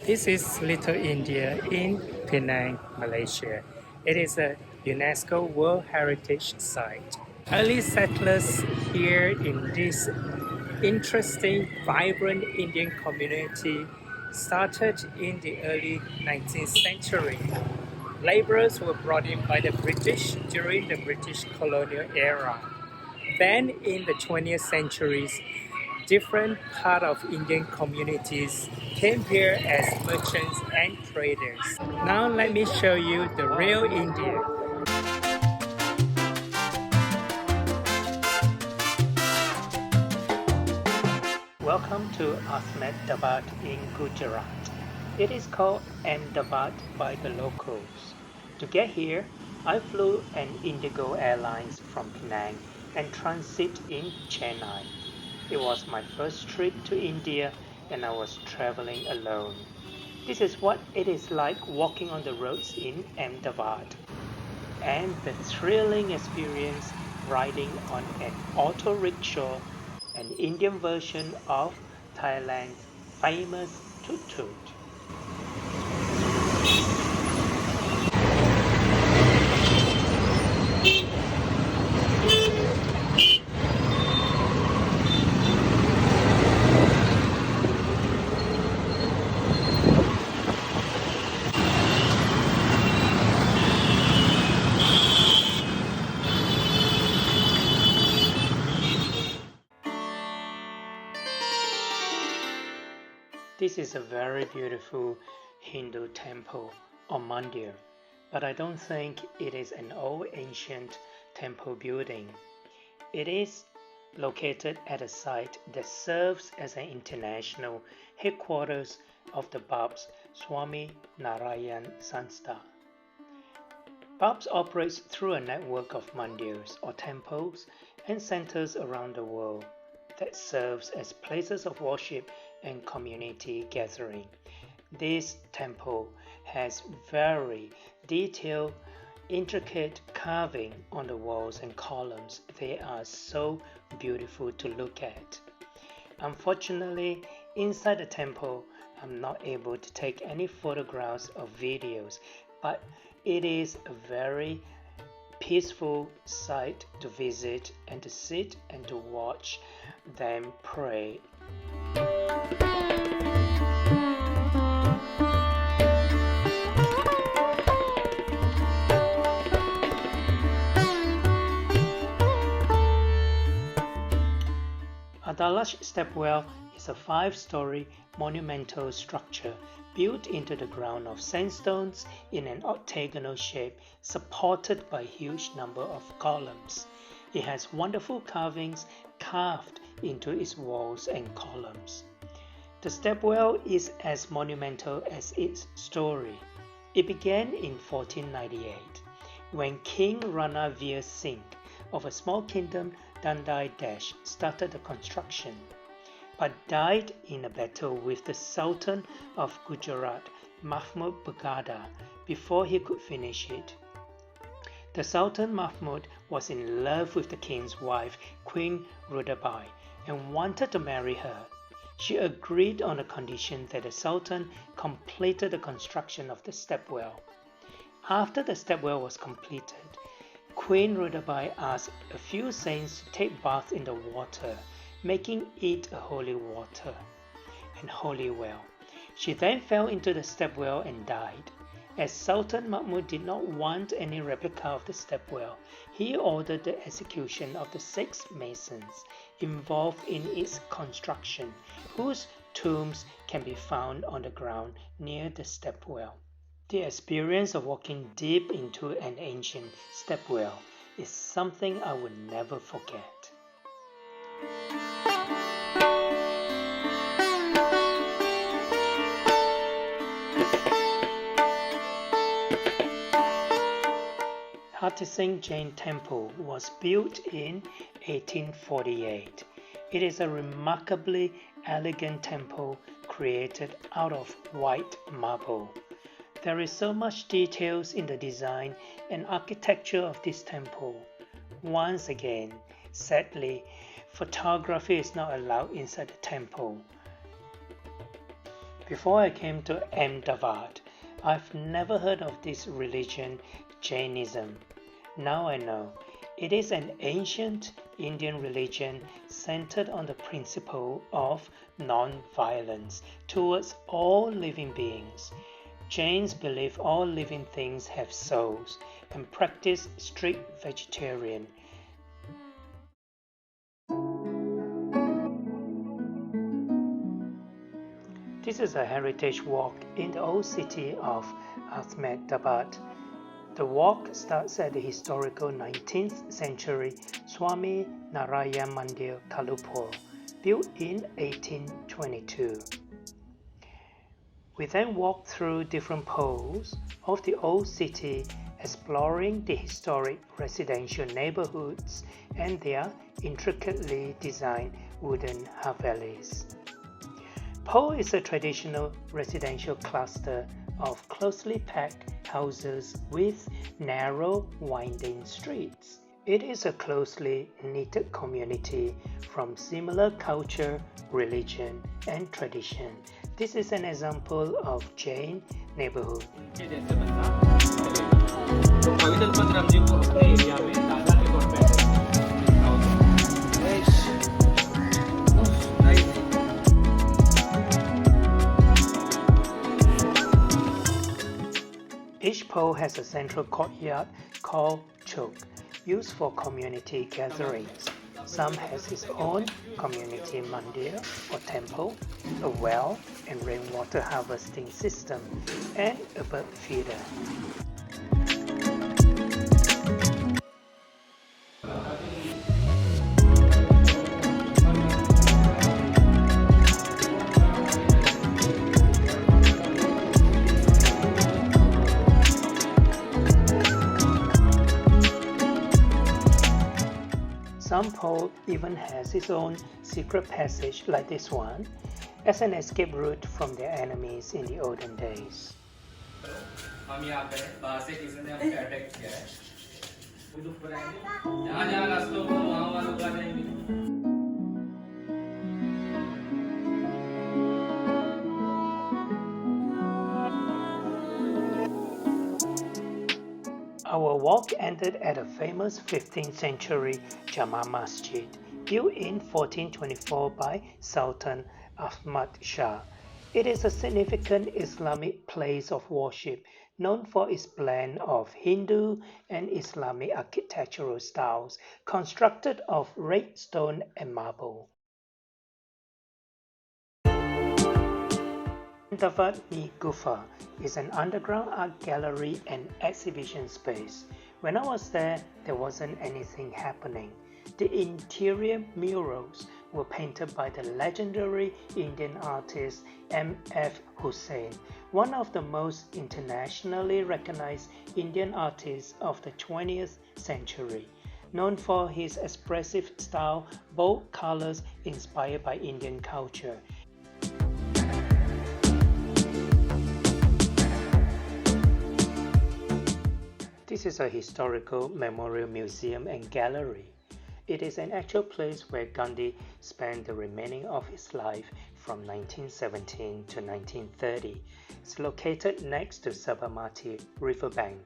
This is Little India in Penang, Malaysia. It is a UNESCO World Heritage Site. Early settlers here in this interesting, vibrant Indian community started in the early 19th century. Laborers were brought in by the British during the British colonial era. Then in the 20th centuries, different part of Indian communities came here as merchants and traders. Now let me show you the real India. Welcome to Ahmedabad in Gujarat. It is called Amdavad by the locals. To get here, I flew an Indigo Airlines from Penang and transit in Chennai. It was my first trip to India and I was traveling alone. This is what it is like walking on the roads in Ahmedabad. And the thrilling experience riding on an auto rickshaw, an Indian version of Thailand's famous tuk-tuk. This is a very beautiful Hindu temple or mandir, but I don't think it is an old ancient temple building. It is located at a site that serves as an international headquarters of the Bab's Swaminarayan Sanstha. Bab's operates through a network of mandirs or temples and centers around the world that serves as places of worship and community gathering. This temple has very detailed, intricate carving on the walls and columns. They are so beautiful to look at. Unfortunately, inside the temple, I'm not able to take any photographs or videos, but it is a very peaceful site to visit and to sit and to watch them pray. Adalaj Stepwell is a 5-story monumental structure built into the ground of sandstones in an octagonal shape supported by a huge number of columns. It has wonderful carvings carved into its walls and columns. The stepwell is as monumental as its story. It began in 1498 when King Rana Veer Singh of a small kingdom Dandai Desh started the construction, but died in a battle with the Sultan of Gujarat, Mahmud Bagada, before he could finish it. The Sultan Mahmud was in love with the king's wife, Queen Rudabai, and wanted to marry her. She agreed on the condition that the Sultan completed the construction of the stepwell. After the stepwell was completed, Queen Rudabai asked a few saints to take baths in the water, making it a holy water and holy well. She then fell into the stepwell and died. As Sultan Mahmud did not want any replica of the stepwell, he ordered the execution of the 6 masons involved in its construction, whose tombs can be found on the ground near the stepwell. The experience of walking deep into an ancient stepwell is something I would never forget. Hutheesing Jain Temple was built in 1848. It is a remarkably elegant temple created out of white marble. There is so much details in the design and architecture of this temple. Once again, sadly, photography is not allowed inside the temple. Before I came to Ahmedabad, I've never heard of this religion, Jainism. Now I know. It is an ancient Indian religion centered on the principle of non-violence towards all living beings. Jains believe all living things have souls and practice strict vegetarian. This is a heritage walk in the old city of Ahmedabad. The walk starts at the historical 19th century Swaminarayan Mandir Kalupur, built in 1822. We then walk through different poles of the old city, exploring the historic residential neighborhoods and their intricately designed wooden havelis. Pole is a traditional residential cluster of closely packed houses with narrow, winding streets. It is a closely knitted community from similar culture, religion, and tradition. This is an example of Jain neighborhood. Each pole has a central courtyard called chowk, used for community gatherings. Some has its own community mandir or temple, a well and rainwater harvesting system, and a bird feeder. Some pole even has its own secret passage like this one, as an escape route from their enemies in the olden days. Our walk ended at a famous 15th century Jama Masjid, built in 1424 by Sultan Ahmad Shah. It is a significant Islamic place of worship, known for its blend of Hindu and Islamic architectural styles, constructed of red stone and marble. Amdavad Ni Gufa is an underground art gallery and exhibition space. When I was there wasn't anything happening. The interior murals were painted by the legendary Indian artist M.F. Hussain, one of the most internationally recognized Indian artists of the 20th century. Known for his expressive style, bold colors inspired by Indian culture. This is a historical memorial museum and gallery. It is an actual place where Gandhi spent the remaining of his life from 1917 to 1930. It's located next to Sabarmati riverbank,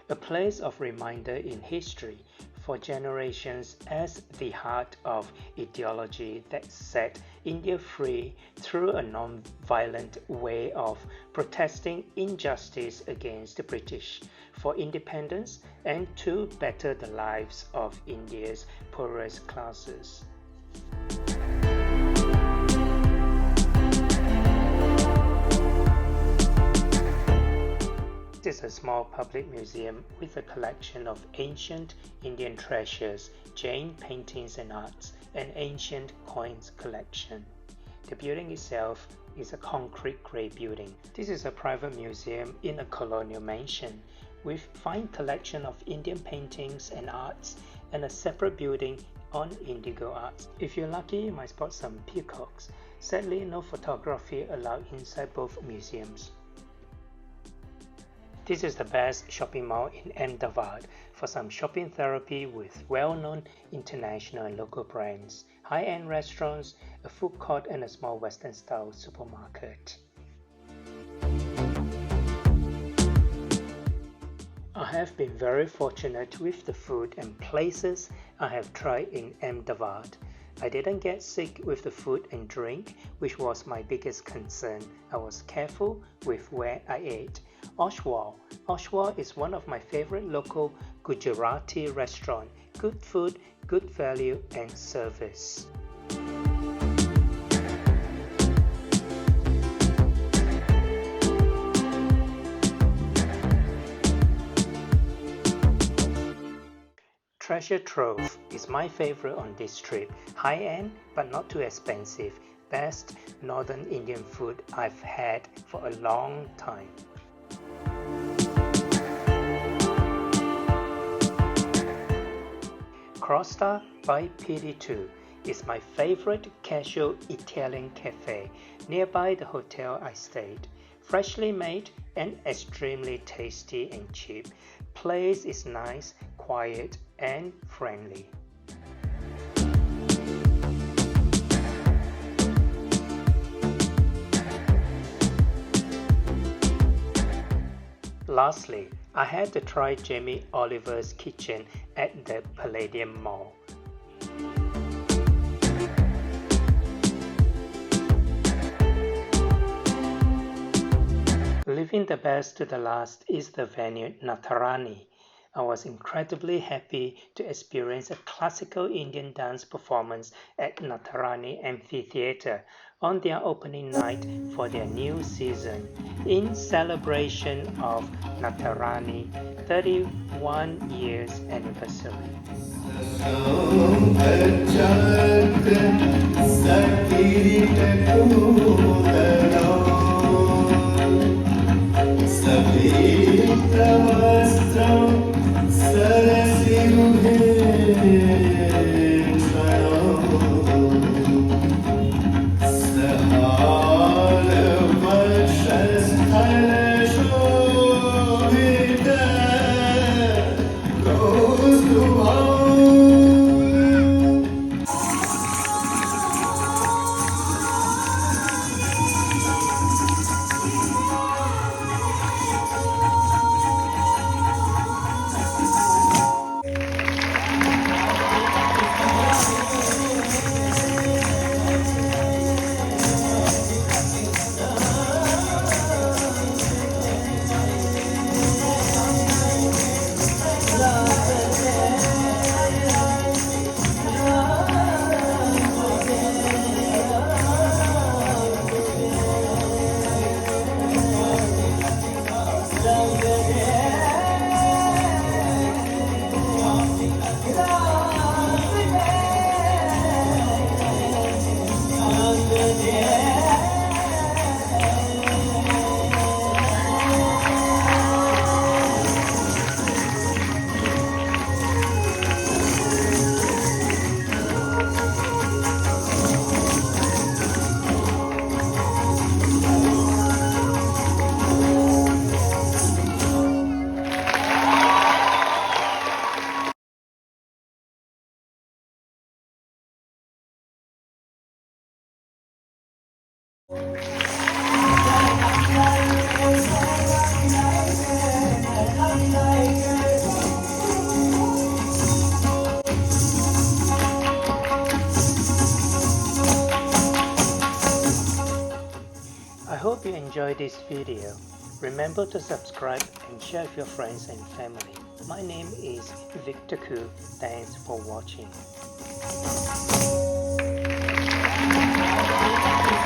a place of reminder in history for generations as the heart of ideology that set India free through a non-violent way of protesting injustice against the British for independence and to better the lives of India's poorest classes. It is a small public museum with a collection of ancient Indian treasures, Jain paintings and arts, and ancient coins collection. The building itself is a concrete grey building. This is a private museum in a colonial mansion with fine collection of Indian paintings and arts and a separate building on indigo arts. If you're lucky, you might spot some peacocks. Sadly, no photography allowed inside both museums. This is the best shopping mall in Ahmedabad for some shopping therapy with well-known international and local brands. high-end restaurants, a food court and a small Western-style supermarket. I have been very fortunate with the food and places I have tried in Ahmedabad. I didn't get sick with the food and drink, which was my biggest concern. I was careful with where I ate. Oswal is one of my favorite local Gujarati restaurants. Good food, good value and service. Treasure Trove is my favorite on this trip. High-end but not too expensive. Best Northern Indian food I've had for a long time. Crosta by PD2 is my favorite casual Italian cafe nearby the hotel I stayed. Freshly made and extremely tasty and cheap. Place is nice, quiet and friendly. Lastly, I had to try Jamie Oliver's kitchen at the Palladium Mall. Leaving the best to the last is the venue Natarani. I was incredibly happy to experience a classical Indian dance performance at Natarani Amphitheatre on their opening night for their new season, in celebration of Natarani 31 years anniversary. I hope you enjoyed this video. Remember to subscribe and share with your friends and family. My name is Victor Koo. Thanks for watching.